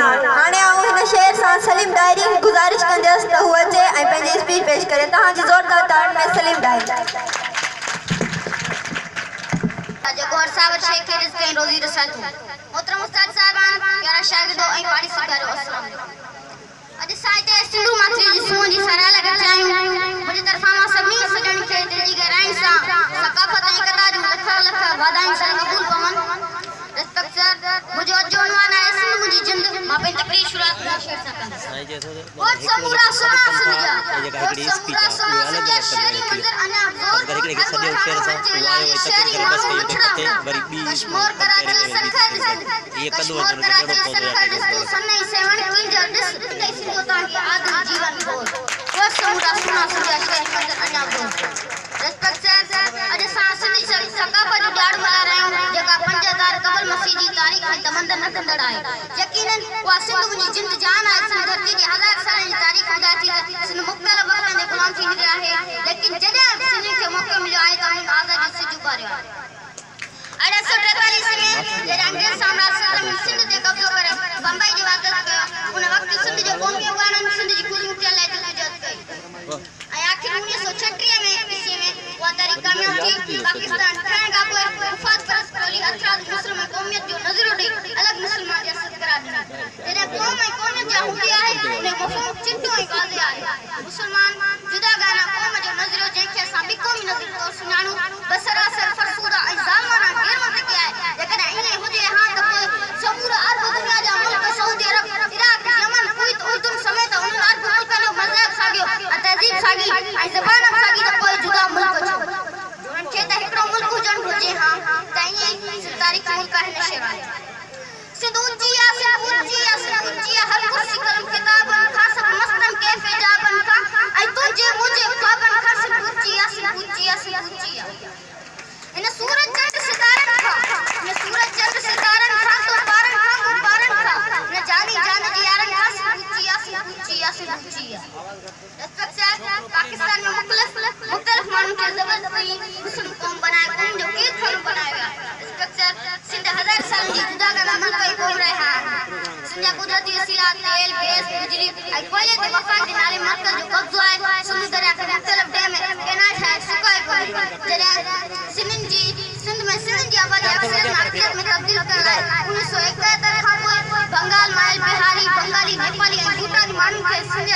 हाणे आऊं हिन शेर सां सलीम डायरी गुज़ारिश कंदसि त हू अचे ऐं पंहिंजी स्पीच पेश करे। तव्हांजी ज़ोरदार ताड़ में सलीम डायरी। जगोर सावर शेख के रिज़्क़ ऐं रोज़ी रसातूं। मोहतरम उस्ताद साहिबान, प्यारा शागिर्दो ऐं पाड़ी सगारियो, अस्सलाम वालेकुम। अॼु साहित्य सिंधु माथी जी सूंहं जी सराह लॻायूं। मुंहिंजी तरफ़ां मां सभिनी सॼणनि खे दिलि जी गहराई सां सक़ाफ़त ऐं इक़्तिदार जूं लख लख वाधायूं सां क़बूल पवनि। रिस्पेक्ट सर, मुंहिंजो अॼु जो उनवान आहे सिंध मुंहिंजी जिंद। मां पंहिंजी तक़रीर शुरूआत शेर सां कंदसि। वोट समूरा सुना सिंध जा, वोट समूरा सुना सिंध जा शहरी मंज़र अञा ज़ोर हर को ठाणे लाइ शहरी माण्हू मिठड़ा कश्मीर करा दिल सरखर कश्मीर करा दिल सरखर तू सन्नई सेवण की जा दिस ते सिंधो तांगी आदि जीवन बोल वोट समूरा सुना सिंध जा शहरी मंज़र अञा ज़ोर। रिस्पेक्ट सर, अॼु असां सिंधी सक़ाफ़त जो ॾियारो मल्हाए रहिया आहियूं जेका 5000 क़बल मसीह जी तारीख़ में तमंदन रखंदड़ आहे। यकीनन उहा सिंध मुंहिंजी जिंद जान आहे। सिंध धरती जी 1000 सालनि जी तारीख़ ॿुधाए थी त सिंध मुख़्तलिफ़ वक़्तनि ते ग़ुलाम थी रहियो आहे, लेकिन जॾहिं सिंध खे मौक़ो मिलियो आहे त हुननि आज़ादी सिज उभारियो आहे। 1843 में जॾहिं अंग्रेज़ साम्राज्य में सिंध ते कब्ज़ो करे बम्बई जो वाक़िअ कयो, उन वक़्तु सिंध जो क़ौमी अॻवाननि सिंध जी ख़ुदमुख़्तियार लाइ जदोजहद कई ऐं आख़िर 1936 में ईस्वी में उहा तारीख़ कामयाब थी। पाकिस्तान ठहण खां पोइ मुफ़ाद परस्त टोली अतराद मुस्लिम क़ौमियत जो नज़रियो ॾेई अलॻि मुस्लमान रियासत करार ॾिनी। जॾहिं क़ौम ऐं क़ौमियत जा हूंदी आहे उन मफ़हूम चिटो ऐं वाज़े आहे। मुस्लमान जुदागाना क़ौम जो नज़रियो जंहिंखे असां ॿिकोमी नज़र तौरु सुञाणूं बसरासर फरसूदा ऐं ज़ालमाना गैरमंतिक़ी आहे। जेकॾहिं ईअं हुजे हा त पोइ समूरा अरब दुनिया जा मुल्क सऊदी अरब, इराक, यमन, कुवैत, उर्दू समेत उन्हनि अरब मुल्कनि जो मज़हब साॻियो ऐं तहज़ीब साॻी ऐं ज़बान साॻी त पोइ जुदा मुल्क छो? उन्हनि खे त हिकिड़ो मुल्क हुजणु घुरिजे हा। त ईअं ई तारीख़ मुल्क आहे हिन शेर आहे। सिंध ऊंची आहे, सिंध ऊंची आहे, सिंध ऊंची आहे हर कुर्सी कलम किताबनि खां सभु मस्तन कैफ़ एजाबनि खां ऐं तुंहिंजे मुंहिंजे ख्वाबनि खां सिंध ऊंची आहे, सिंध ऊंची आहे, सिंध ऊंची आहे। इन सूरज चंड सितारनि खां, इन सूरज चंड सितारनि खां तो पारनि खां गुब्बारनि खां इन जानी जान जी यारनि खां सिंध ऊंची आहे, सिंध ऊंची आहे, सिंध ऊंची आहे। रिस्पेक्ट सर, पाकिस्तान में मुख़्तलिफ़ माण्हुनि खे ज़बरदस्ती मुस्लिम क़ौम बनाए क़ौम जो क़ैद खानो बनायो वियो आहे। रिस्पेक्ट सर, सिंध 1000 सालनि जी जुदागाना मुल्क ई क़ौम रहिया आहिनि। सिंध जा कुदरती वसीला तेल, गैस, बिजली ऐं कोयले ते वफ़ाक़ जे नाले मर्कज़ जो कब्ज़ो आहे। सिंध दरिया खे मुख़्तलिफ़ डैम कैनाल ठाहे सुकाए कोन्हे। जॾहिं सिंध में सिंध जी आबादी अक्सर अक़लियत में तब्दील करण लाइ 1971 खां पोइ बंगाल, माइल, बिहारी, बंगाली, नेपाली ऐं भूटानी माण्हुनि खे सिंध